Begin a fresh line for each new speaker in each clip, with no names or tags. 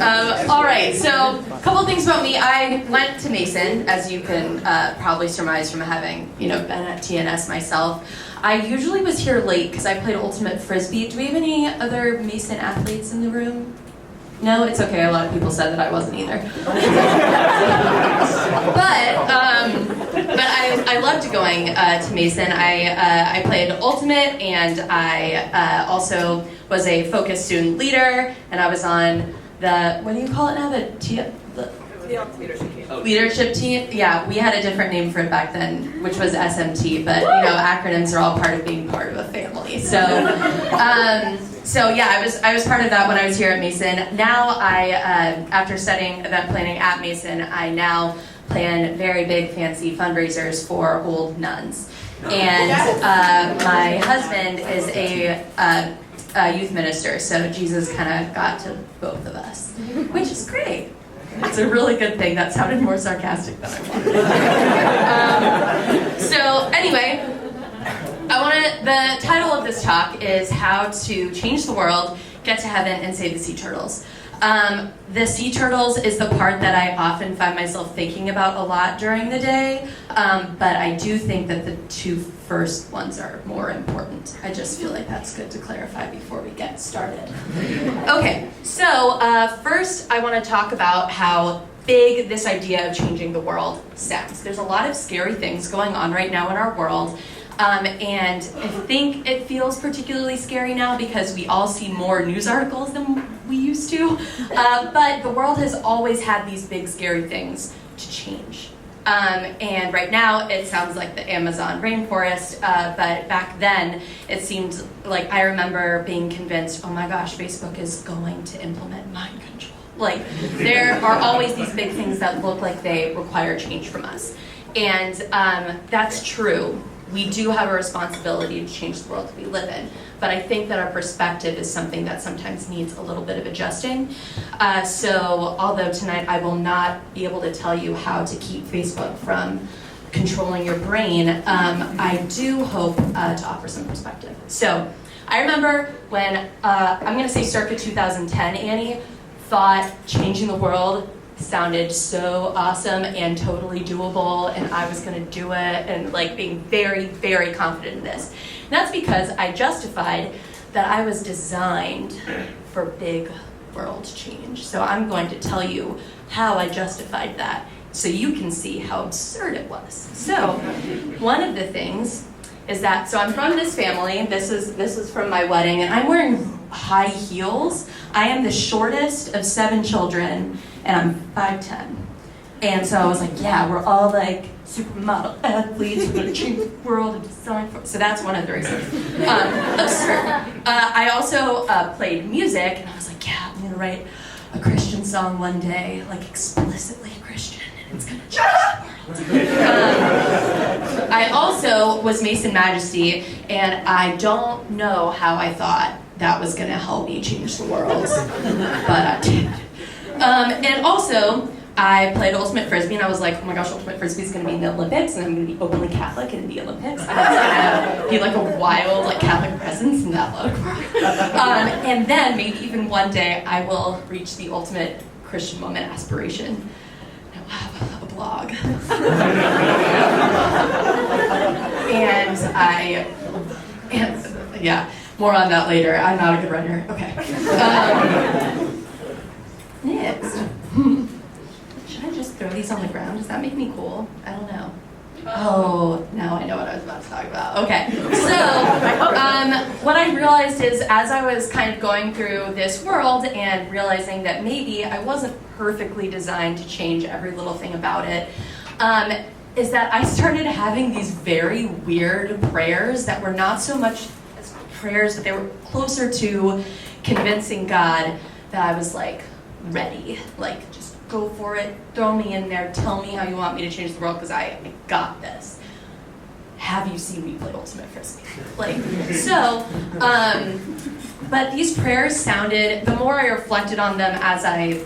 All right, so a couple things about me. I went to Mason, as you can probably surmise from having been at TNS myself. I usually was here late because I played ultimate frisbee. Do we have any other Mason athletes in the room? No, it's okay. A lot of people said that I wasn't either. But I loved going to Mason. I played ultimate, and I also was a focused student leader, and I was on the, what do you call it now? The leadership team. Leadership team? Yeah, we had a different name for it back then, which was SMT, but acronyms are all part of being part of a family. So, yeah, I was part of that when I was here at Mason. Now after studying event planning at Mason, I now plan very big fancy fundraisers for old nuns. And my husband is a youth minister, so Jesus kind of got to both of us, which is great. It's a really good thing. That sounded more sarcastic than I wanted. So anyway, the title of this talk is How to Change the World, Get to Heaven, and Save the Sea Turtles. The sea turtles is the part that I often find myself thinking about a lot during the day, but I do think that the two first ones are more important. I just feel like that's good to clarify before we get started. Okay, so first I want to talk about how big this idea of changing the world sounds. There's a lot of scary things going on right now in our world. And I think it feels particularly scary now because we all see more news articles than we used to. But the world has always had these big scary things to change. And right now it sounds like the Amazon rainforest, but back then it seemed like I remember being convinced, oh my gosh, Facebook is going to implement mind control. Like, there are always these big things that look like they require change from us. And that's true. We do have a responsibility to change the world that we live in, but I think that our perspective is something that sometimes needs a little bit of adjusting. So although tonight I will not be able to tell you how to keep Facebook from controlling your brain, I do hope to offer some perspective. So I remember when, I'm gonna say circa 2010, Annie, thought changing the world sounded so awesome and totally doable, and I was gonna do it, and like being very, very confident in this. And that's because I justified that I was designed for big world change. So I'm going to tell you how I justified that so you can see how absurd it was. So one of the things is that, so I'm from this family, this is from my wedding, and I'm wearing high heels. I am the shortest of 7 children, and I'm 5'10". And so I was like, yeah, we're all like supermodel athletes, we're gonna change the world and design for. So that's one of the reasons. Absurd. I also played music, and I was like, yeah, I'm gonna write a Christian song one day, like explicitly Christian, and it's gonna change the world. I also was Mason Majesty, and I don't know how I thought that was gonna help me change the world, but I did. And also, I played Ultimate Frisbee, and I was like, oh my gosh, Ultimate Frisbee is going to be in the Olympics, and I'm going to be openly Catholic in the Olympics. And it's going to be like a wild, like Catholic presence in that look. And then maybe even one day I will reach the ultimate Christian woman aspiration. I will have a blog. Yeah, more on that later. I'm not a good writer. Okay. Next. Should I just throw these on the ground? Does that make me cool? I don't know. Oh, now I know what I was about to talk about. Okay, so what I realized is as I was kind of going through this world and realizing that maybe I wasn't perfectly designed to change every little thing about it, is that I started having these very weird prayers that were not so much as prayers, but they were closer to convincing God that I was like, ready, like just go for it, throw me in there, tell me how you want me to change the world because I got this. Have you seen me play Ultimate Frisbee? But these prayers sounded, the more I reflected on them as I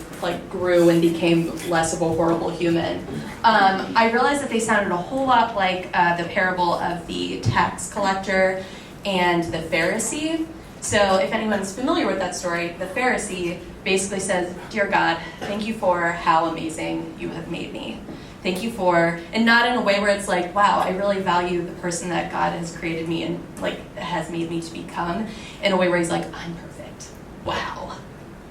grew and became less of a horrible human, I realized that they sounded a whole lot like the parable of the tax collector and the Pharisee. So if anyone's familiar with that story, the Pharisee basically says, "Dear God, thank you for how amazing you have made me. Thank you for," and not in a way where it's like, wow, I really value the person that God has created me and like has made me to become, in a way where he's like, I'm perfect. Wow,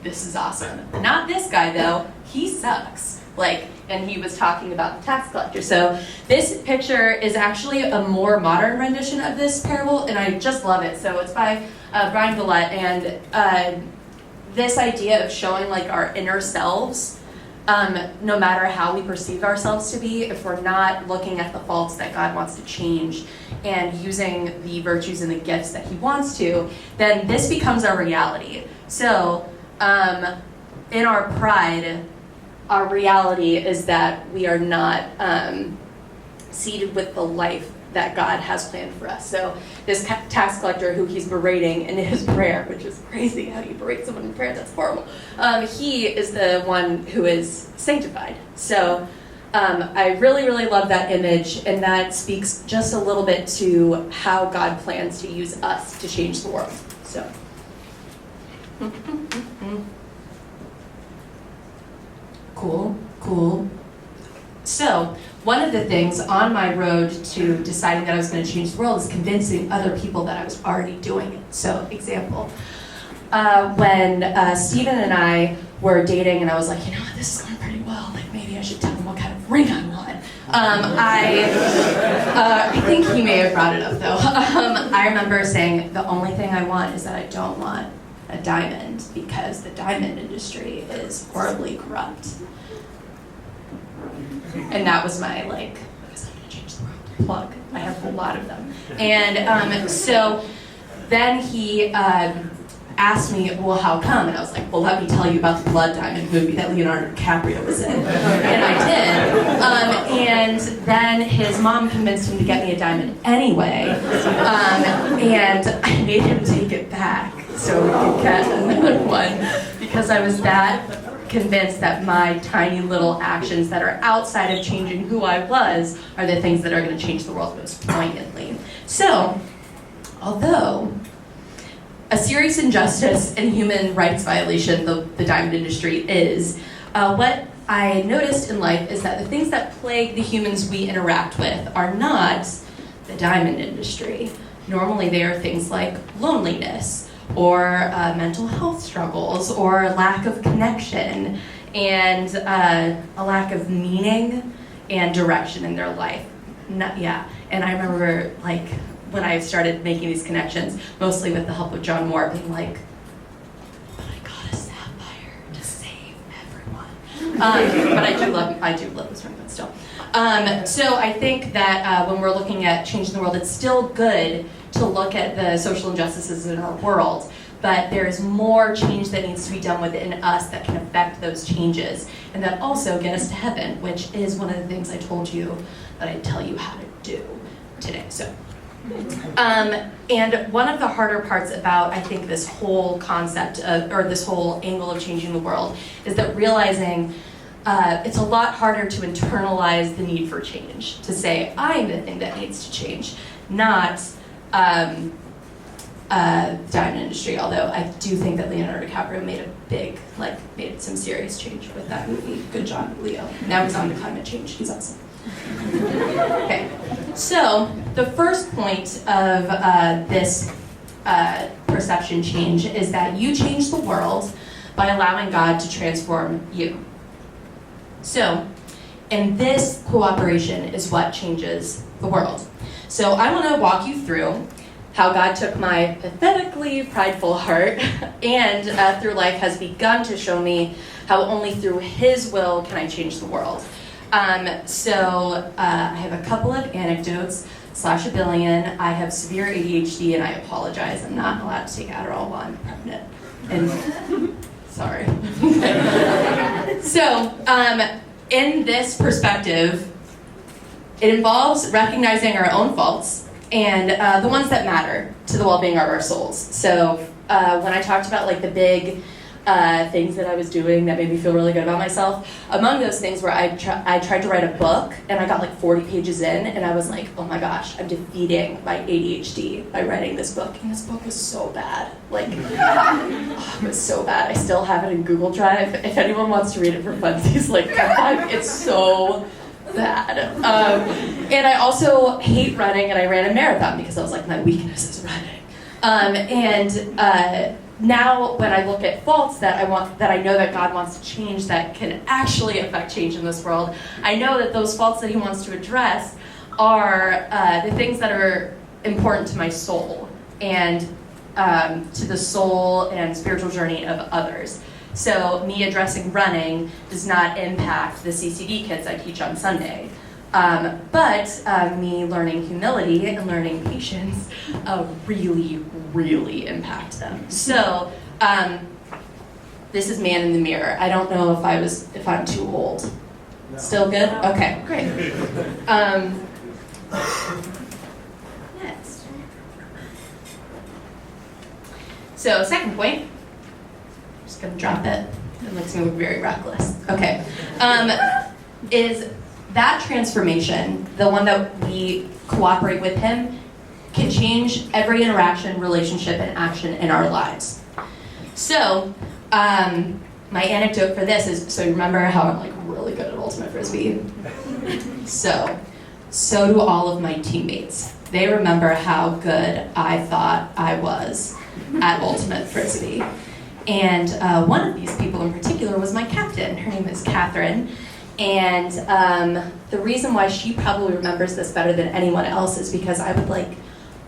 this is awesome. Not this guy though, he sucks. Like, and he was talking about the tax collector. So this picture is actually a more modern rendition of this parable, and I just love it. So it's by Brian Villette, and this idea of showing like our inner selves, no matter how we perceive ourselves to be, if we're not looking at the faults that God wants to change and using the virtues and the gifts that he wants to, then this becomes our reality. So in our pride, our reality is that we are not seated with the life that God has planned for us. So this tax collector who he's berating in his prayer, which is crazy how you berate someone in prayer, that's horrible. He is the one who is sanctified. So I really, really love that image, and that speaks just a little bit to how God plans to use us to change the world. So. Cool. So, one of the things on my road to deciding that I was going to change the world is convincing other people that I was already doing it. So, example, when Steven and I were dating and I was like, you know what, this is going pretty well, like maybe I should tell him what kind of ring I want. I think he may have brought it up though. I remember saying, the only thing I want is that I don't want a diamond, because the diamond industry is horribly corrupt. And that was my, like, because I'm going to change the world plug. I have a lot of them. And so then he asked me, well, how come? And I was like, well, let me tell you about the Blood Diamond movie that Leonardo DiCaprio was in. And I did. And then his mom convinced him to get me a diamond anyway. And I made him take it back so we could get another one, because I was that convinced that my tiny little actions that are outside of changing who I was are the things that are going to change the world most poignantly. So, although a serious injustice and human rights violation the diamond industry is, what I noticed in life is that the things that plague the humans we interact with are not the diamond industry. Normally they are things like loneliness, or mental health struggles, or lack of connection, and a lack of meaning and direction in their life. And I remember, like, when I started making these connections, mostly with the help of John Moore, being like, but I got a sapphire to save everyone. But I do love this ring, but still. So I think that when we're looking at changing the world, it's still good to look at the social injustices in our world, but there is more change that needs to be done within us that can affect those changes, and that also get us to heaven, which is one of the things I told you that I'd tell you how to do today. So, and one of the harder parts about, I think, this whole concept of, or this whole angle of changing the world, is that realizing it's a lot harder to internalize the need for change, to say, I'm the thing that needs to change, not diamond industry, although I do think that Leonardo DiCaprio made some serious change with that movie. Good job, Leo. Now he's on to climate change. He's awesome. Okay, so the first point of this perception change is that you change the world by allowing God to transform you. So, and this cooperation is what changes the world. So I want to walk you through how God took my pathetically prideful heart and through life has begun to show me how only through his will can I change the world. So I have a couple of anecdotes / a billion. I have severe ADHD and I apologize. I'm not allowed to take Adderall while I'm pregnant. And sorry. So in this perspective, it involves recognizing our own faults and the ones that matter to the well-being of our souls. So when I talked about like the big things that I was doing that made me feel really good about myself. Among those things were I tried to write a book, and I got like 40 pages in, and I was like, oh my gosh, I'm defeating my ADHD by writing this book. And this book was so bad. Like, oh, it was so bad. I still have it in Google Drive. If anyone wants to read it for funsies, like, it's so bad. And I also hate running, and I ran a marathon because I was like, my weakness is running. Now when I look at faults that I know that God wants to change that can actually affect change in this world, I know that those faults that he wants to address are the things that are important to my soul and to the soul and spiritual journey of others. So me addressing running does not impact the CCD kids I teach on Sunday. But me learning humility and learning patience really, really impact them. So this is Man in the Mirror. I don't know if I'm too old. No. Still good? Okay, great. Next. So second point. I'm just gonna drop it. It makes me look very reckless. Okay. Is that transformation, the one that we cooperate with him, can change every interaction, relationship, and action in our lives. So, my anecdote for this is, so you remember how I'm like really good at Ultimate Frisbee? So do all of my teammates. They remember how good I thought I was at Ultimate Frisbee. And one of these people in particular was my captain. Her name is Catherine. And the reason why she probably remembers this better than anyone else is because I would like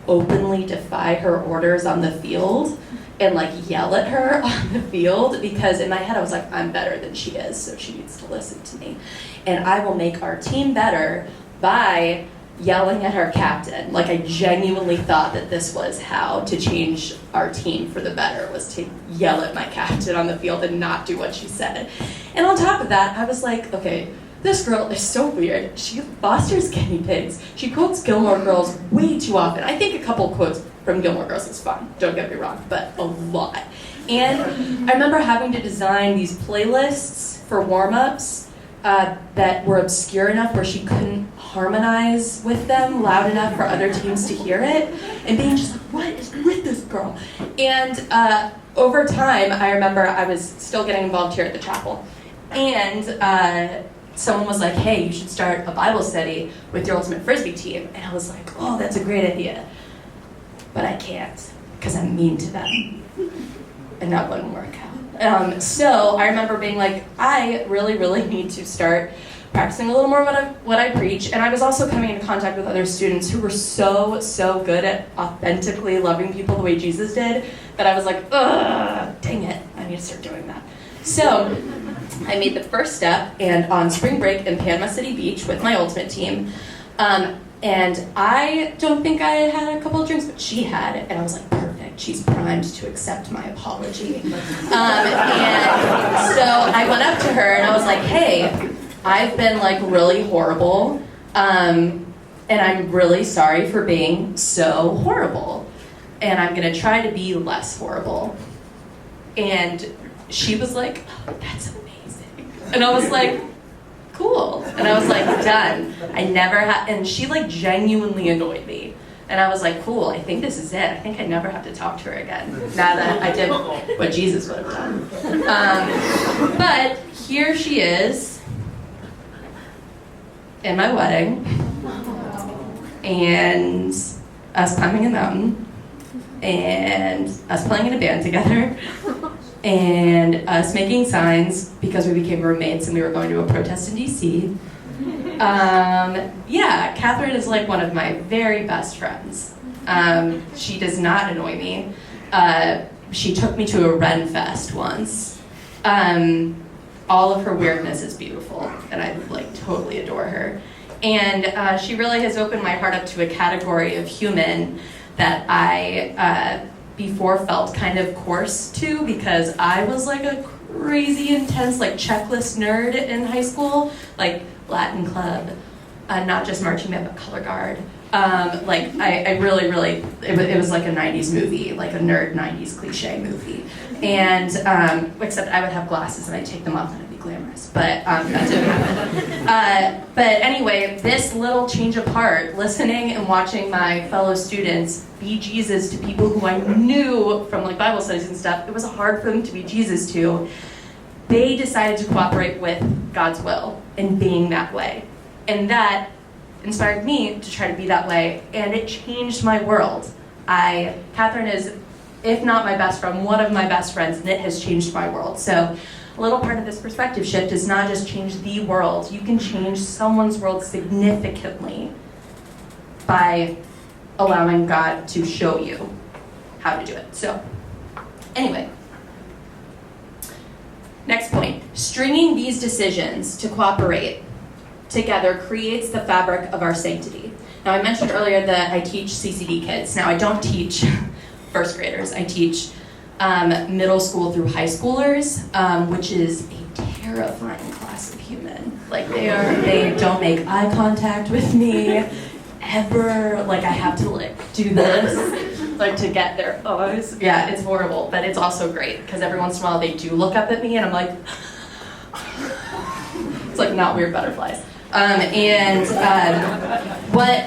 openly defy her orders on the field and like yell at her on the field because in my head I was like, I'm better than she is, so she needs to listen to me. And I will make our team better by yelling at our captain. Like I genuinely thought that this was how to change our team for the better, was to yell at my captain on the field and not do what she said. And on top of that, I was like, okay, this girl is so weird. She fosters guinea pigs. She quotes Gilmore Girls way too often. I think a couple quotes from Gilmore Girls is fun, don't get me wrong, but a lot. And I remember having to design these playlists for warm-ups that were obscure enough where she couldn't harmonize with them loud enough for other teams to hear it, and being just like, what is with this girl? And over time, I remember I was still getting involved here at the chapel, and someone was like, hey, you should start a Bible study with your Ultimate Frisbee team. And I was like, oh, that's a great idea. But I can't, because I'm mean to them. And that wouldn't work out. So I remember being like, I really, really need to start practicing a little more what I preach. And I was also coming into contact with other students who were so good at authentically loving people the way Jesus did, that I was like, ugh, dang it, I need to start doing that. So I made the first step, and on spring break in Panama City Beach with my Ultimate team, and I don't think I had a couple of drinks, but she had, and I was like, perfect, she's primed to accept my apology. And so I went up to her and I was like, hey, I've been like really horrible, and I'm really sorry for being so horrible, and I'm gonna try to be less horrible. And she was like, oh, that's amazing. And I was like, cool. And I was like, done. I never had, and she like genuinely annoyed me. And I was like, cool, I think this is it. I think I never have to talk to her again, now that I did what Jesus would have done. But here she is in my wedding, and us climbing a mountain, and us playing in a band together, and us making signs because we became roommates and we were going to a protest in DC. Yeah, Catherine is like one of my very best friends. She does not annoy me. She took me to a Ren Fest once. All of her weirdness is beautiful, and I like totally adore her. And she really has opened my heart up to a category of human that I before felt kind of coarse to, because I was like a crazy intense like checklist nerd in high school, like Latin club, not just marching band but color guard, I really, really, it was like a 90s movie, like a nerd 90s cliche movie. And, except I would have glasses and I'd take them off and I'd be glamorous, but that didn't happen. But anyway, this little change of heart, listening and watching my fellow students be Jesus to people who I knew from like Bible studies and stuff, it was hard for them to be Jesus to. They decided to cooperate with God's will in being that way. And that inspired me to try to be that way, and it changed my world. Catherine is, if not my best friend, one of my best friends, and it has changed my world. So a little part of this perspective shift is not just change the world. You can change someone's world significantly by allowing God to show you how to do it. So anyway, next point. Stringing these decisions to cooperate together creates the fabric of our sanctity. Now, I mentioned earlier that I teach CCD kids. Now, I don't teach first graders. I teach middle school through high schoolers, which is a terrifying class of human. Like, they don't make eye contact with me ever. Like, I have to do this, to get their eyes. Yeah, it's horrible, but it's also great because every once in a while they do look up at me and I'm like, it's like not weird butterflies.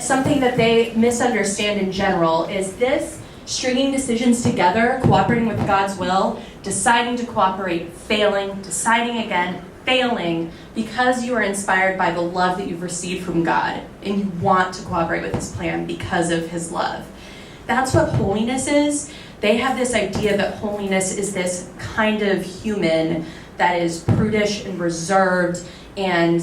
Something that they misunderstand in general is this stringing decisions together, cooperating with God's will, deciding to cooperate, failing, deciding again, failing, because you are inspired by the love that you've received from God and you want to cooperate with His plan because of His love. That's what holiness is. They have this idea that holiness is this kind of human that is prudish and reserved and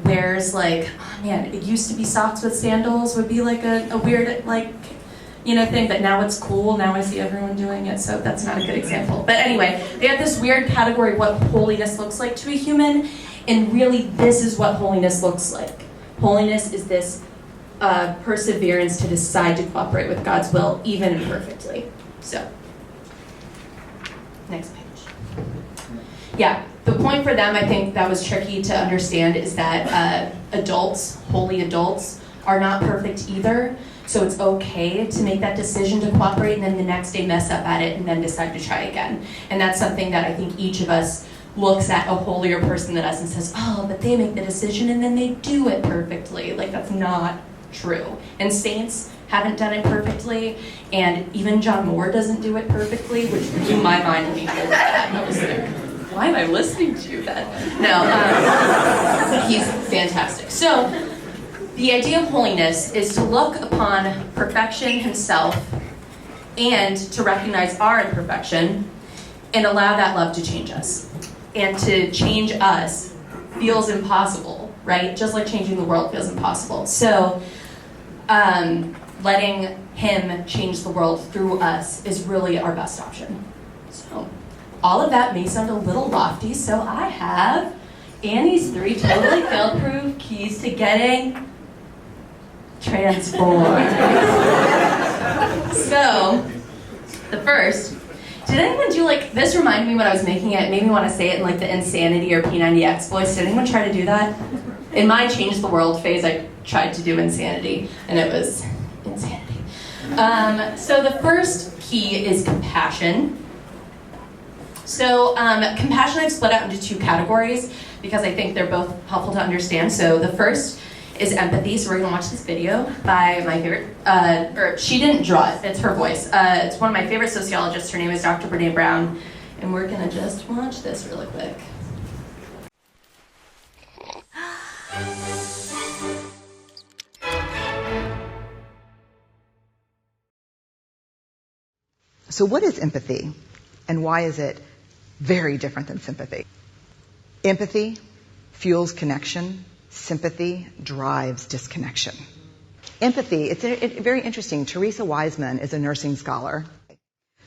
wears it used to be socks with sandals would be like a weird thing, but now it's cool. Now I see everyone doing it, so that's not a good example. But anyway, they have this weird category of what holiness looks like to a human, and really this is what holiness looks like. Holiness is this perseverance to decide to cooperate with God's will, even imperfectly. So, next page. Yeah, the point for them, I think that was tricky to understand, is that holy adults, are not perfect either. So it's okay to make that decision to cooperate and then the next day mess up at it and then decide to try again. And that's something that I think each of us looks at a holier person than us and says, oh, but they make the decision and then they do it perfectly. That's not true. And saints haven't done it perfectly, and even John Moore doesn't do it perfectly, which blew my mind when he told me that. I was like, why am I listening to you then? No, he's fantastic. So the idea of holiness is to look upon perfection himself and to recognize our imperfection and allow that love to change us. And to change us feels impossible, right? Just like changing the world feels impossible. So letting him change the world through us is really our best option. So all of that may sound a little lofty, so I have Annie's 3 totally fail-proof keys to getting transformed. So, the first, did anyone do this reminded me when I was making it made me want to say it in the Insanity or P90X voice. Did anyone try to do that? In my Change the World phase, I tried to do Insanity, and it was insanity. So the first key is compassion. So compassion I've split out into 2 categories because I think they're both helpful to understand. So the first is empathy. So we're going to watch this video by my favorite, she didn't draw it, it's her voice. It's one of my favorite sociologists. Her name is Dr. Brene Brown. And we're going to just watch this really quick.
So what is empathy, and why is it very different than sympathy? Empathy fuels connection. Sympathy drives disconnection. Empathy, it's very interesting. Teresa Wiseman is a nursing scholar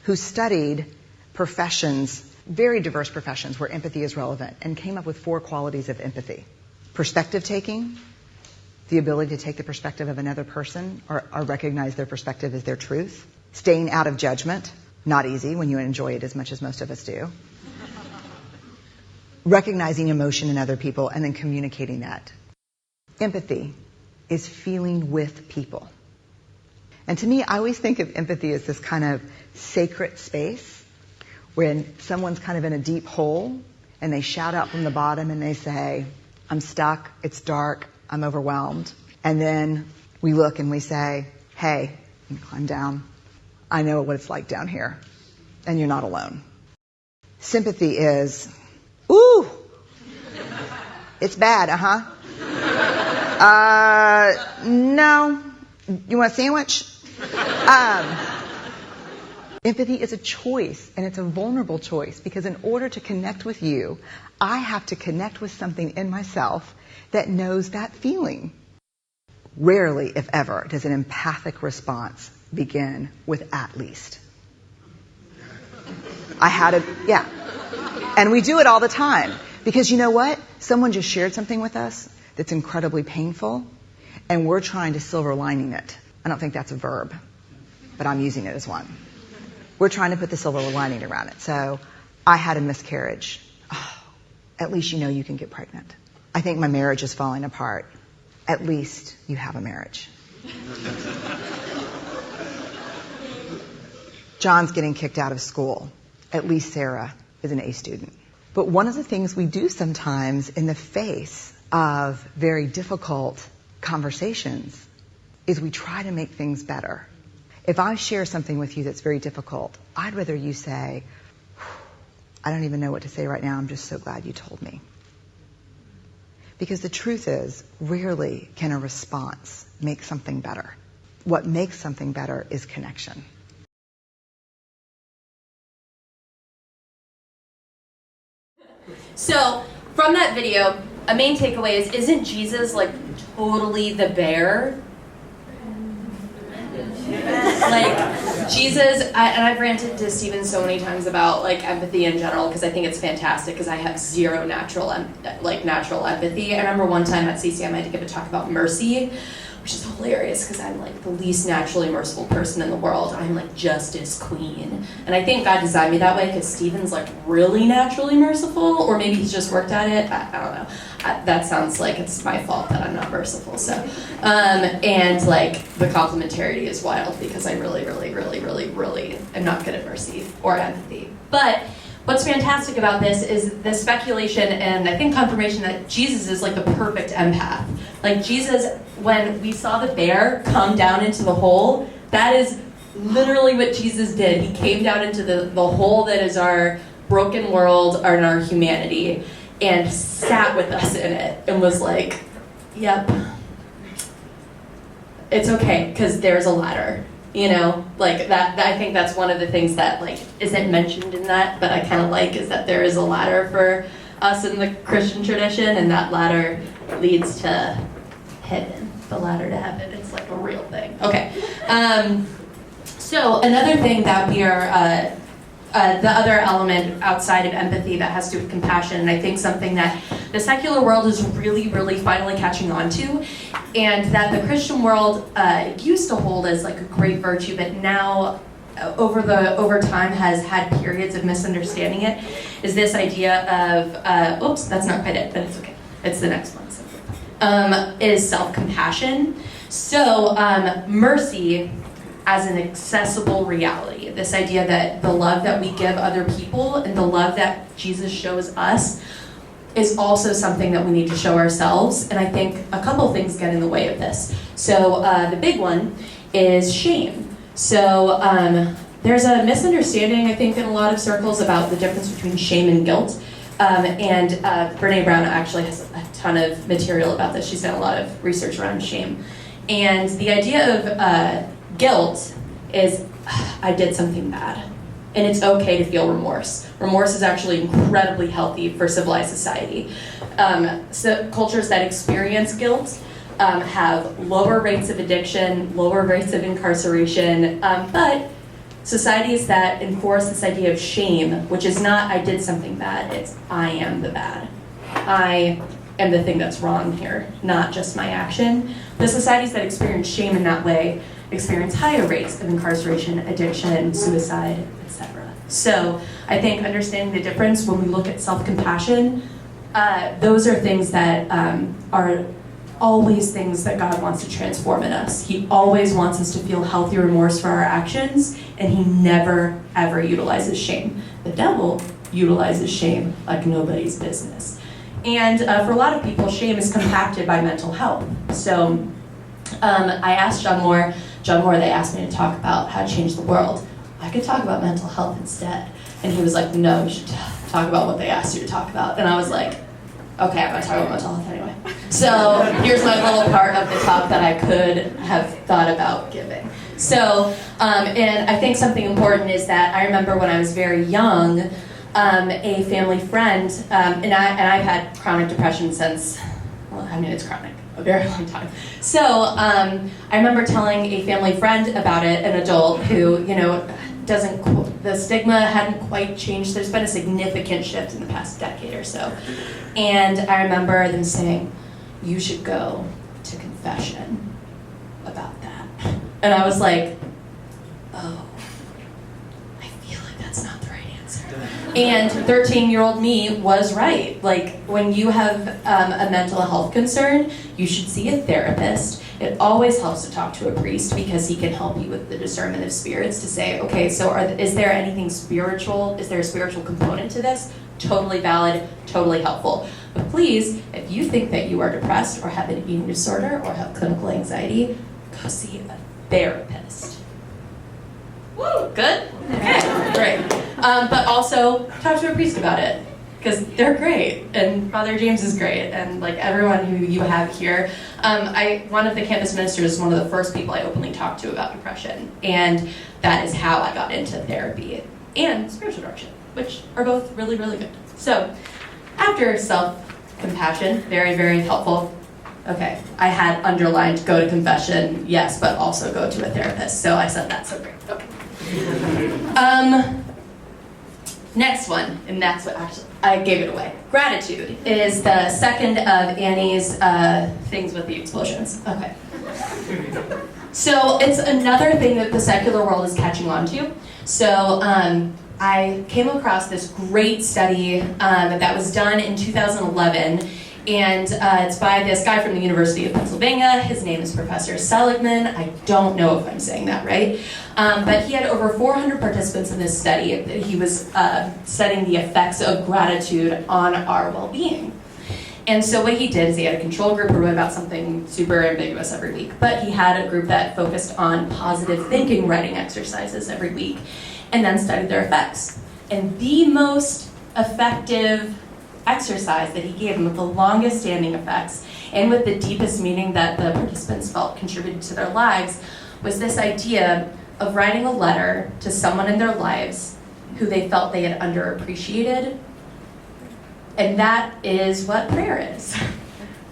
who studied professions, very diverse professions where empathy is relevant, and came up with 4 qualities of empathy. Perspective taking, the ability to take the perspective of another person or recognize their perspective as their truth. Staying out of judgment, not easy when you enjoy it as much as most of us do. Recognizing emotion in other people and then communicating that. Empathy is feeling with people. And to me, I always think of empathy as this kind of sacred space when someone's kind of in a deep hole and they shout out from the bottom and they say, I'm stuck, it's dark, I'm overwhelmed. And then we look and we say, hey, you can climb down. I know what it's like down here. And you're not alone. Sympathy is, ooh, it's bad, no. You want a sandwich? Empathy is a choice, and it's a vulnerable choice, because in order to connect with you, I have to connect with something in myself that knows that feeling. Rarely, if ever, does an empathic response begin with at least. Yeah. And we do it all the time. Because you know what? Someone just shared something with us that's incredibly painful, and we're trying to silver lining it. I don't think that's a verb, but I'm using it as one. We're trying to put the silver lining around it. So, I had a miscarriage. Oh, at least you know you can get pregnant. I think my marriage is falling apart. At least you have a marriage. John's getting kicked out of school. At least Sarah is an A student. But one of the things we do sometimes in the face of very difficult conversations is we try to make things better. If I share something with you that's very difficult, I'd rather you say, I don't even know what to say right now, I'm just so glad you told me. Because the truth is, rarely can a response make something better. What makes something better is connection.
So, from that video, a main takeaway is, isn't Jesus like totally the bear? Like, Jesus, and I've ranted to Stephen so many times about like empathy in general, because I think it's fantastic, because I have zero natural empathy. I remember one time at CCM I had to give a talk about mercy, which is hilarious because I'm like the least naturally merciful person in the world. I'm like justice queen. And I think God designed me that way because Stephen's like really naturally merciful, or maybe he's just worked at it. I don't know. That sounds like it's my fault that I'm not merciful. So, and like the complementarity is wild because I really am not good at mercy or empathy. But what's fantastic about this is the speculation and I think confirmation that Jesus is like the perfect empath. Like Jesus, when we saw the bear come down into the hole, that is literally what Jesus did. He came down into the hole that is our broken world and our humanity and sat with us in it and was like, yep, it's okay because there's a ladder. You know, like that, I think that's one of the things that like isn't mentioned in that, but I kind of like, is that there is a ladder for us in the Christian tradition, and that ladder leads to heaven, the ladder to heaven. It's like a real thing. Okay. So another thing that we are, the other element outside of empathy that has to do with compassion, and I think something that the secular world is really finally catching on to, and that the Christian world used to hold as like a great virtue, but now over time has had periods of misunderstanding it, is this idea of, oops, that's not quite it, but it's okay. It's the next one. So, is self-compassion. So mercy as an accessible reality. This idea that the love that we give other people and the love that Jesus shows us is also something that we need to show ourselves. And I think a couple things get in the way of this. So the big one is shame. So there's a misunderstanding, I think, in a lot of circles about the difference between shame and guilt. And Brene Brown actually has a ton of material about this. She's done a lot of research around shame. And the idea of guilt is, I did something bad. And it's okay to feel remorse. Remorse is actually incredibly healthy for civilized society. So cultures that experience guilt have lower rates of addiction, lower rates of incarceration, but societies that enforce this idea of shame, which is not I did something bad, it's I am the bad. I am the thing that's wrong here, not just my action. The societies that experience shame in that way experience higher rates of incarceration, addiction, suicide, etc. So I think understanding the difference when we look at self-compassion, those are things that are always things that God wants to transform in us. He always wants us to feel healthy remorse for our actions, and he never, ever utilizes shame. The devil utilizes shame like nobody's business. And for a lot of people, shame is compacted by mental health. So I asked John Moore, they asked me to talk about how to change the world. I could talk about mental health instead. And he was like, no, you should talk about what they asked you to talk about. And I was like, okay, I'm going to talk about mental health anyway. So here's my little part of the talk that I could have thought about giving. So, and I think something important is that I remember when I was very young, a family friend, and I've had chronic depression since, well, I mean, it's chronic, a very long time. So I remember telling a family friend about it, an adult who, the stigma hadn't quite changed. There's been a significant shift in the past decade or so. And I remember them saying, you should go to confession about that. And I was like, oh, I feel like that's not the right answer. And 13-year-old me was right. Like, when you have a mental health concern, you should see a therapist. It always helps to talk to a priest because he can help you with the discernment of spirits to say, okay, so is there anything spiritual? Is there a spiritual component to this? Totally valid, totally helpful. But please, if you think that you are depressed or have an eating disorder or have clinical anxiety, go see a therapist. Woo, good? Okay, great. But also, talk to a priest about it, because they're great, and Father James is great, and like everyone who you have here. One of the campus ministers is one of the first people I openly talked to about depression, and that is how I got into therapy and spiritual direction, which are both really, really good. So, after self-compassion, very, very helpful. Okay, I had underlined go to confession, yes, but also go to a therapist. So I said that, so great. Okay. Next one, and that's what actually, I gave it away. Gratitude is the second of Annie's things with the explosions. Okay. So it's another thing that the secular world is catching on to. So I came across this great study that was done in 2011, and it's by this guy from the University of Pennsylvania. His name is Professor Seligman. I don't know if I'm saying that right. But he had over 400 participants in this study. He was studying the effects of gratitude on our well-being. And so what he did is he had a control group who wrote about something super ambiguous every week. But he had a group that focused on positive thinking writing exercises every week, and then studied their effects. And the most effective exercise that he gave them with the longest standing effects and with the deepest meaning that the participants felt contributed to their lives was this idea of writing a letter to someone in their lives who they felt they had underappreciated. And that is what prayer is.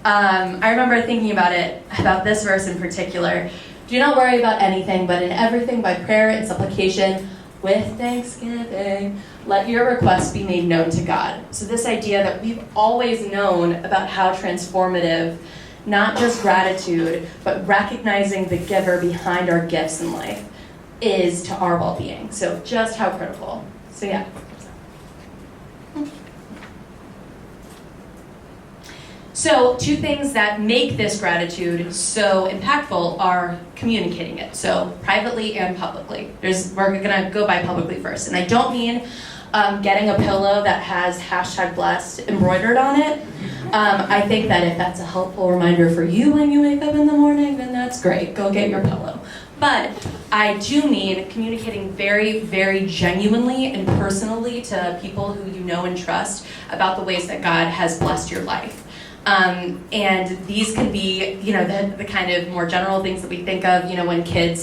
I remember thinking about this verse in particular. Do not worry about anything, but in everything by prayer and supplication with thanksgiving, let your requests be made known to God. So this idea that we've always known about how transformative, not just gratitude, but recognizing the giver behind our gifts in life is to our well-being. So just how critical. So yeah. So two things that make this gratitude so impactful are communicating it. So privately and publicly. We're gonna go by publicly first. And I don't mean getting a pillow that has #blessed embroidered on it. I think that if that's a helpful reminder for you when you wake up in the morning, then that's great. Go get your pillow. But I do mean communicating very, very genuinely and personally to people who you know and trust about the ways that God has blessed your life. And these can be, the kind of more general things that we think of, when kids,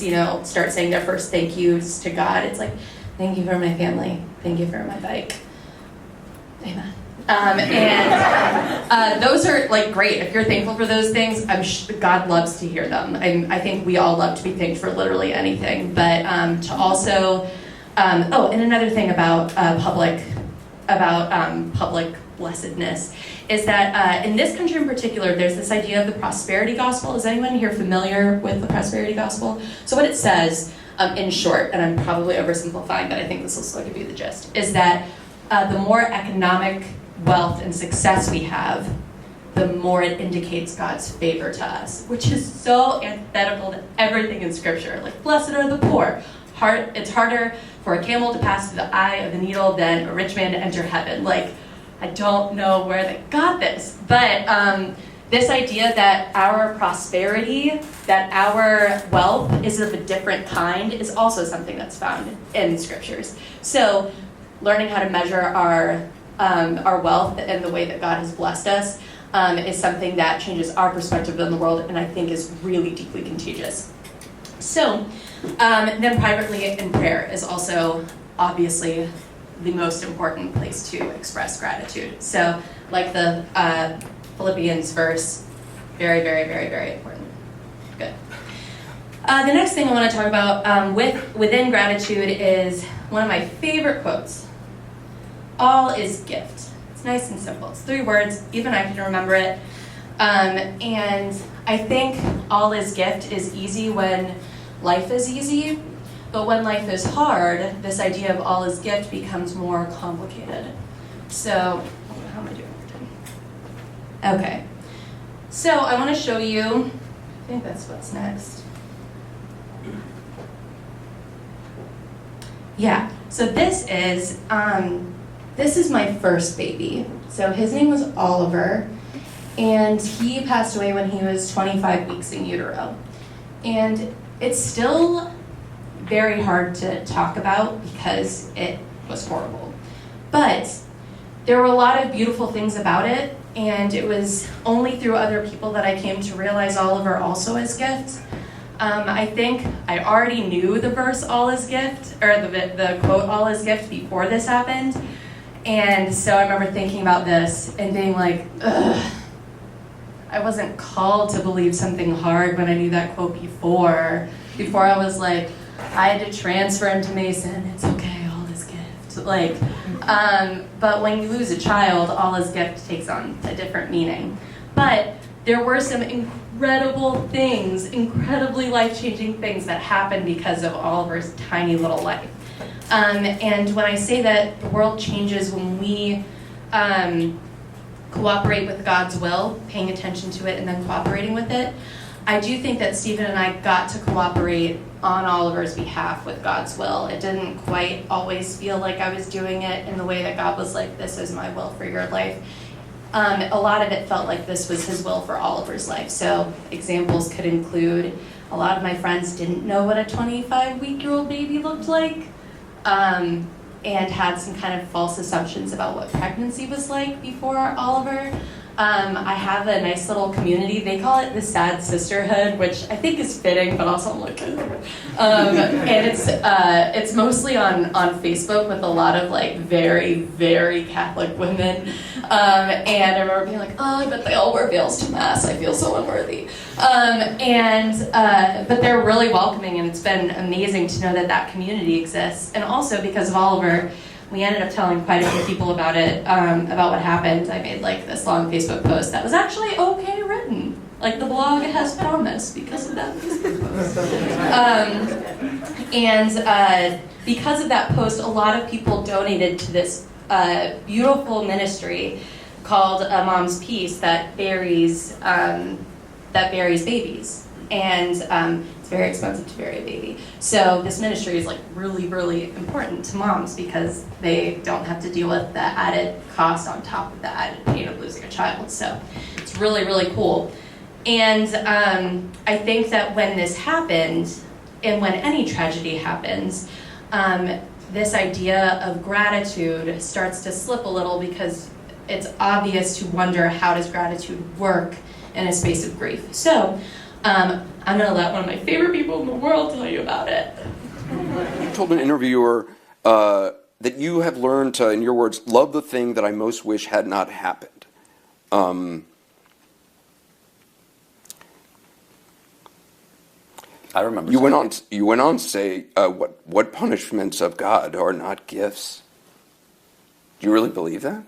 start saying their first thank yous to God. It's like, thank you for my family. Thank you for my bike. Amen. And those are great. If you're thankful for those things, God loves to hear them. I think we all love to be thanked for literally anything. But to also, and another thing about public blessedness is that in this country in particular, there's this idea of the prosperity gospel. Is anyone here familiar with the prosperity gospel? So what it says, in short, and I'm probably oversimplifying, but I think this will still give you the gist, is that the more economic wealth and success we have, the more it indicates God's favor to us, which is so antithetical to everything in Scripture. Like, blessed are the poor. It's harder for a camel to pass through the eye of the needle than a rich man to enter heaven. Like, I don't know where they got this, but this idea that our prosperity, that our wealth is of a different kind is also something that's found in Scriptures. So learning how to measure our wealth and the way that God has blessed us is something that changes our perspective on the world, and I think is really deeply contagious. So then privately in prayer is also obviously the most important place to express gratitude. So like the Philippians verse, very, very, very, very important. Good. The next thing I want to talk about within gratitude is one of my favorite quotes. All is gift. It's nice and simple. It's 3 words. Even I can remember it. And I think all is gift is easy when life is easy. But when life is hard, this idea of all is gift becomes more complicated. So, how am I doing? Okay. So I want to show you, I think that's what's next. Yeah, so this is my first baby. So his name was Oliver, and he passed away when he was 25 weeks in utero. And it's still very hard to talk about because it was horrible. But there were a lot of beautiful things about it, and it was only through other people that I came to realize Oliver also is gift. I think I already knew the verse all is gift, or the quote all is gift before this happened. And so I remember thinking about this and being like, ugh, I wasn't called to believe something hard when I knew that quote before. Before I was like, I had to transfer into Mason, it's okay, all is gift. Like, but when you lose a child, all is gift takes on a different meaning. But there were some incredible things, incredibly life-changing things that happened because of Oliver's tiny little life. And when I say that the world changes when we cooperate with God's will, paying attention to it and then cooperating with it, I do think that Stephen and I got to cooperate on Oliver's behalf with God's will. It didn't quite always feel like I was doing it in the way that God was like, this is my will for your life. A lot of it felt like this was his will for Oliver's life. So examples could include, a lot of my friends didn't know what a 25-week-old baby looked like, and had some kind of false assumptions about what pregnancy was like before Oliver. I have a nice little community. They call it the Sad Sisterhood, which I think is fitting, but also I'm like, and it's mostly on Facebook with a lot of like very, very Catholic women. And I remember being like, oh, I bet they all wear veils to mass. I feel so unworthy. But they're really welcoming, and it's been amazing to know that that community exists. And also because of Oliver, we ended up telling quite a few people about it, about what happened. I made like this long Facebook post that was actually okay written. Like the blog has promise because of that Facebook post. Because of that post, a lot of people donated to this beautiful ministry called Mom's Peace that buries babies. And it's very expensive to bury a baby. So this ministry is like really, really important to moms because they don't have to deal with the added cost on top of the added pain of losing a child. So it's really, really cool. And I think that when this happened, and when any tragedy happens, this idea of gratitude starts to slip a little because it's obvious to wonder, how does gratitude work in a space of grief? So I'm going to let one of my favorite people in the world tell you about it.
You told an interviewer that you have learned to, in your words, love the thing that I most wish had not happened.
I remember.
You went on to say, what punishments of God are not gifts? Do you really believe that?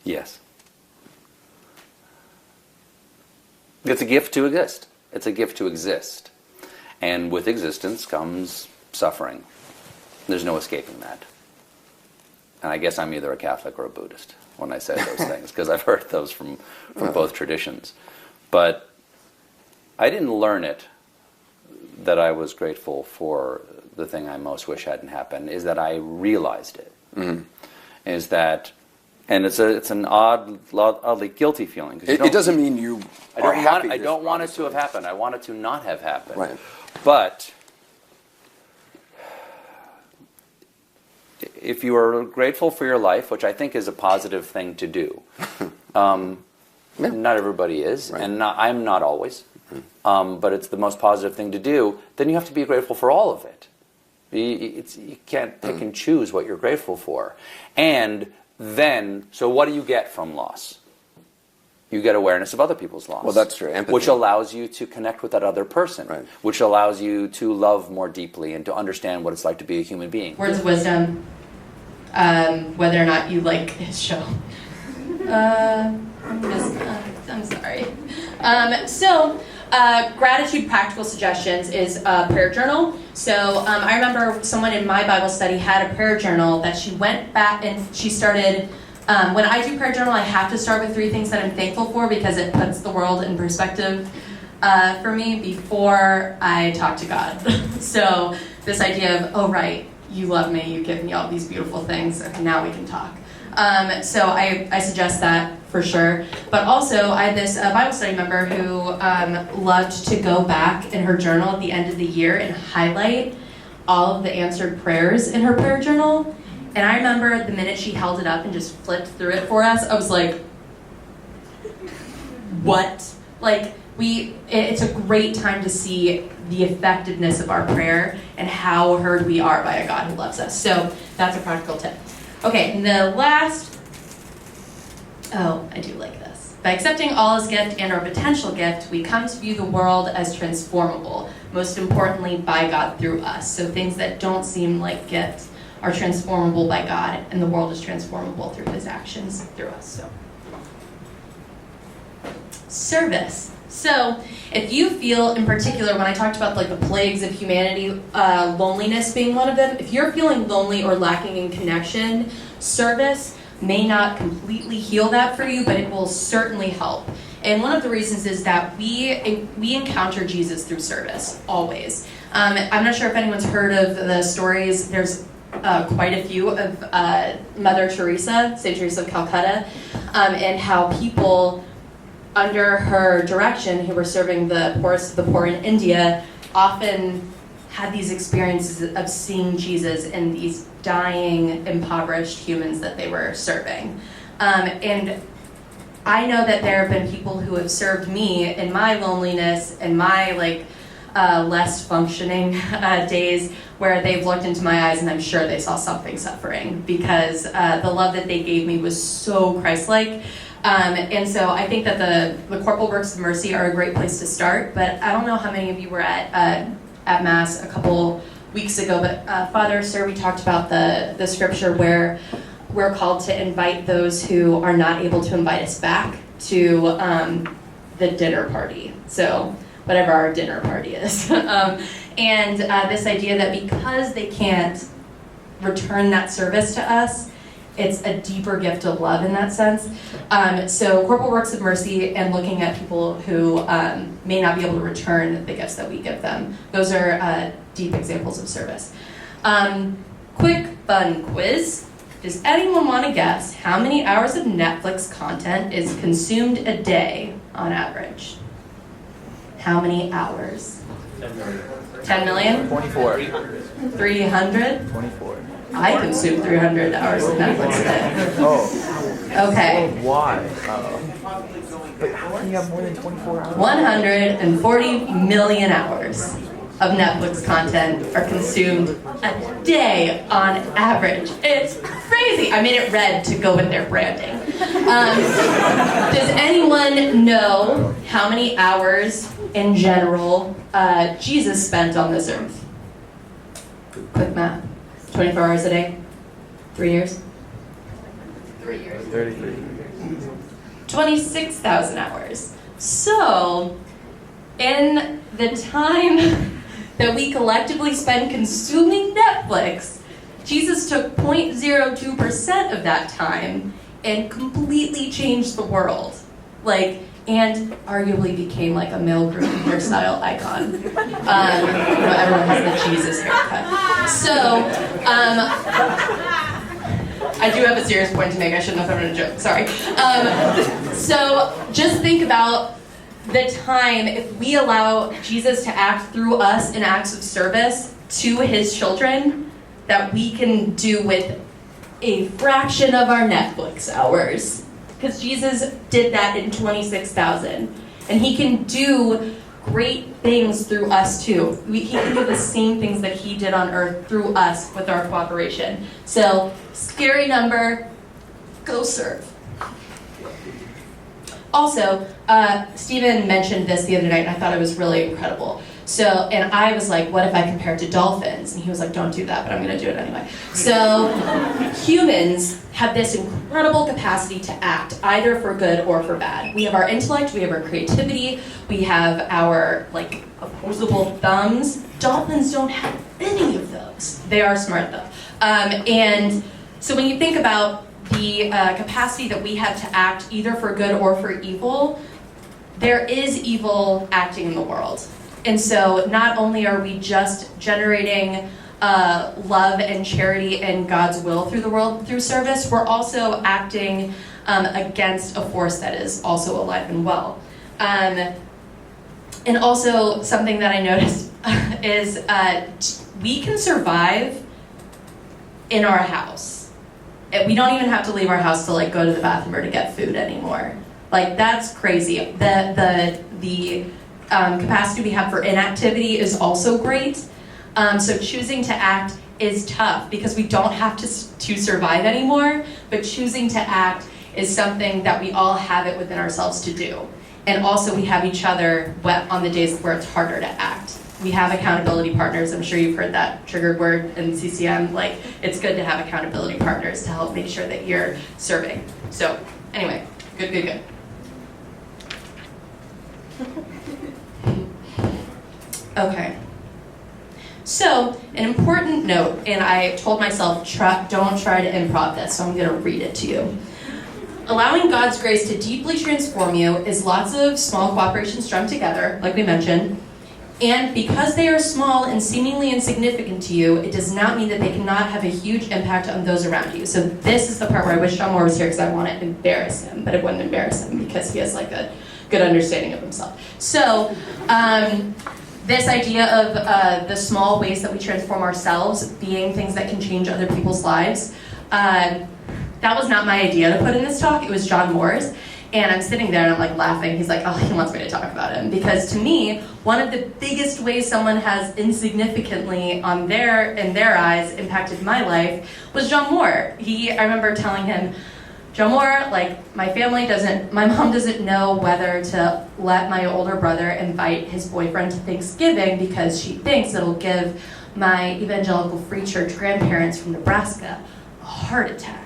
Yes. It's a gift to exist. It's a gift to exist. And with existence comes suffering. There's no escaping that. And I guess I'm either a Catholic or a Buddhist when I say those things, because I've heard those from both traditions. But I didn't learn it that I was grateful for the thing I most wish hadn't happened, is that I realized it. Mm-hmm. Is that, and it's an oddly guilty feeling.
It doesn't mean you are happy.
I don't want it to have happened. I want it to not have happened.
Right.
But if you are grateful for your life, which I think is a positive thing to do, not everybody is, right. And I'm not always, but it's the most positive thing to do, then you have to be grateful for all of it. You can't pick and choose what you're grateful for. And then, so what do you get from loss? You get awareness of other people's loss.
Well, that's true. Empathy.
Which allows you to connect with that other person. Right. Which allows you to love more deeply and to understand what it's like to be a human being.
Words of wisdom, whether or not you like his show. I'm sorry. Gratitude practical suggestions is a prayer journal. So I remember someone in my Bible study had a prayer journal that she went back and she started. When I do prayer journal, I have to start with 3 things that I'm thankful for because it puts the world in perspective for me before I talk to God. So this idea of, oh right, you love me, you give me all these beautiful things, okay, now we can talk. So I suggest that for sure. But also, I had this Bible study member who loved to go back in her journal at the end of the year and highlight all of the answered prayers in her prayer journal. And I remember the minute she held it up and just flipped through it for us, I was like, what? Like, it's a great time to see the effectiveness of our prayer and how heard we are by a God who loves us. So that's a practical tip. Okay, and the last, I do like this. By accepting all as gift and our potential gift, we come to view the world as transformable, most importantly by God through us. So things that don't seem like gifts are transformable by God, and the world is transformable through his actions through us. So, service. So, if you feel, in particular, when I talked about like the plagues of humanity, loneliness being one of them, if you're feeling lonely or lacking in connection, service may not completely heal that for you, but it will certainly help. And one of the reasons is that we encounter Jesus through service, always. I'm not sure if anyone's heard of the stories. There's quite a few of Mother Teresa, St. Teresa of Calcutta, and how people under her direction who were serving the poorest of the poor in India often had these experiences of seeing Jesus in these dying, impoverished humans that they were serving. And I know that there have been people who have served me in my loneliness and my less functioning days where they've looked into my eyes and I'm sure they saw something suffering because the love that they gave me was so Christ-like. And so I think that the corporal works of mercy are a great place to start, but I don't know how many of you were at Mass a couple weeks ago, but Father, Sir, we talked about the scripture where we're called to invite those who are not able to invite us back to the dinner party. So whatever our dinner party is. And this idea that because they can't return that service to us, it's a deeper gift of love in that sense. So corporal works of mercy and looking at people who may not be able to return the gifts that we give them. Those are deep examples of service. Quick fun quiz. Does anyone want to guess how many hours of Netflix content is consumed a day on average? How many hours? 10 million?
24.
300?
24.
I consume 300 hours of Netflix a day.
Oh.
Okay.
Why? But how can you have more than 24 hours?
140 million hours of Netflix content are consumed a day on average. It's crazy. I made it red to go with their branding. Does anyone know how many hours in general Jesus spent on this earth? Quick math. 24 hours a day? 3 years? 3 years.
33.
26,000 hours. So, in the time that we collectively spend consuming Netflix, Jesus took 0.02% of that time and completely changed the world. And arguably became like a male grooming hairstyle icon. Everyone has the Jesus haircut. So, I do have a serious point to make. I shouldn't have thrown in a joke. Sorry. So just think about the time if we allow Jesus to act through us in acts of service to his children that we can do with a fraction of our Netflix hours. Because Jesus did that in 26,000. And he can do great things through us too. He can do the same things that he did on earth through us with our cooperation. So, scary number, go serve. Also, Stephen mentioned this the other night, and I thought it was really incredible. And I was like, what if I compare it to dolphins? And he was like, don't do that, but I'm going to do it anyway. So, humans have this incredible capacity to act, either for good or for bad. We have our intellect, we have our creativity, we have our, opposable thumbs. Dolphins don't have any of those. They are smart, though. And so when you think about the capacity that we have to act either for good or for evil, there is evil acting in the world. And so not only are we just generating love and charity and God's will through the world through service, we're also acting against a force that is also alive and well. And also something that I noticed is we can survive in our house. We don't even have to leave our house to go to the bathroom or to get food anymore. That's crazy. The capacity we have for inactivity is also great. So choosing to act is tough because we don't have to survive anymore, but choosing to act is something that we all have it within ourselves to do. And also we have each other on the days where it's harder to act. We have accountability partners. I'm sure you've heard that triggered word in CCM. It's good to have accountability partners to help make sure that you're serving. So anyway, good. Okay. So, an important note, and I told myself, don't try to improv this, so I'm going to read it to you. Allowing God's grace to deeply transform you is lots of small cooperations strung together, like we mentioned, and because they are small and seemingly insignificant to you, it does not mean that they cannot have a huge impact on those around you. So this is the part where I wish John Moore was here because I want to embarrass him, but it wouldn't embarrass him because he has a good understanding of himself. So, this idea of the small ways that we transform ourselves being things that can change other people's lives, that was not my idea to put in this talk. It was John Moore's. And I'm sitting there and I'm laughing. He's like, oh, he wants me to talk about him. Because to me, one of the biggest ways someone has insignificantly in their eyes impacted my life was John Moore. I remember telling him, John Moore, my mom doesn't know whether to let my older brother invite his boyfriend to Thanksgiving because she thinks it'll give my evangelical free church grandparents from Nebraska a heart attack.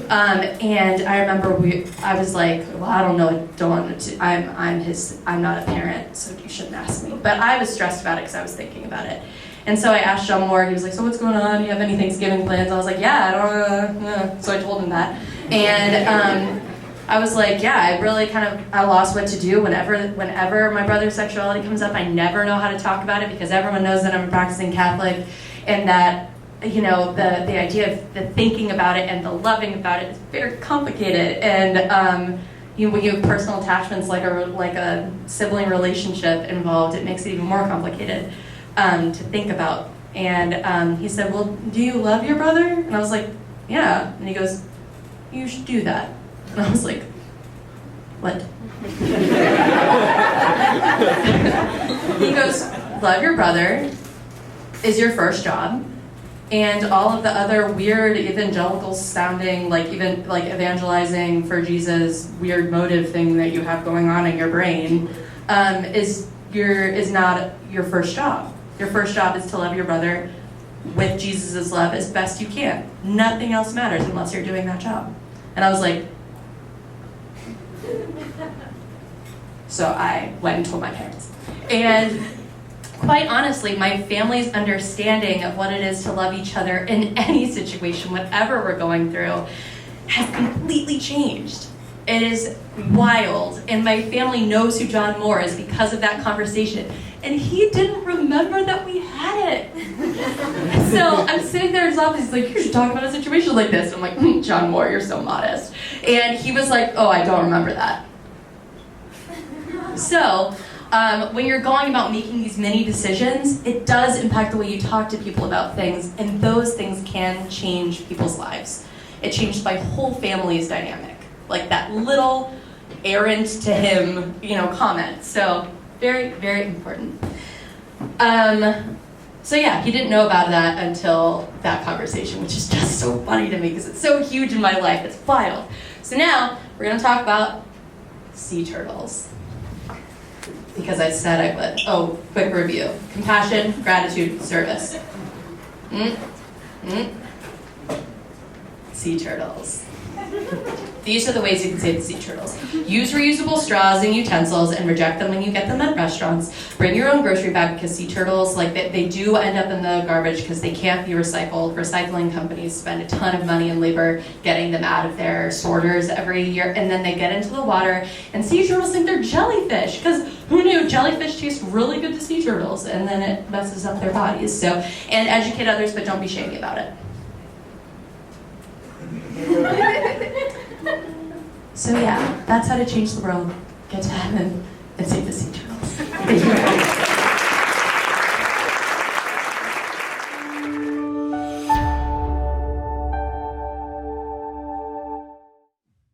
And I remember I was like, well, I don't know, I'm not a parent, so you shouldn't ask me. But I was stressed about it because I was thinking about it. And so I asked John Moore, he was like, so what's going on? Do you have any Thanksgiving plans? I was like, yeah, I don't. So I told him that. And I was like, yeah, I really I lost what to do whenever my brother's sexuality comes up. I never know how to talk about it because everyone knows that I'm a practicing Catholic and that, the idea of the thinking about it and the loving about it is very complicated. And when you have personal attachments like a sibling relationship involved, it makes it even more complicated to think about. And he said, well, do you love your brother? And I was like, yeah. And he goes, you should do that. And I was like, what? He goes, love your brother is your first job, and all of the other weird evangelical sounding, evangelizing for Jesus, weird motive thing that you have going on in your brain, is not your first job. Your first job is to love your brother with Jesus' love as best you can. Nothing else matters unless you're doing that job. And I was like, so I went and told my parents. And quite honestly, my family's understanding of what it is to love each other in any situation, whatever we're going through, has completely changed. It is wild, and my family knows who John Moore is because of that conversation. And he didn't remember that we had it. So I'm sitting there in his office, he's like, you should talk about a situation like this. I'm like, John Moore, you're so modest. And he was like, oh, I don't remember that. So, when you're going about making these many decisions, it does impact the way you talk to people about things, and those things can change people's lives. It changed my whole family's dynamic. Like that little errand to him, comment. So, very, very important. So yeah, he didn't know about that until that conversation, which is just so funny to me because it's so huge in my life. It's wild. So now, we're going to talk about sea turtles. Because I said I would. Oh, quick review. Compassion, gratitude, service. Sea turtles. These are the ways you can save the sea turtles. Use reusable straws and utensils and reject them when you get them at restaurants. Bring your own grocery bag because sea turtles, they do end up in the garbage because they can't be recycled. Recycling companies spend a ton of money and labor getting them out of their sorters every year, and then they get into the water, and sea turtles think they're jellyfish because who knew jellyfish taste really good to sea turtles, and then it messes up their bodies. So, and educate others, but don't be shady about it. So yeah, that's how to change the world, get to heaven, and save the sea turtles. Thank you.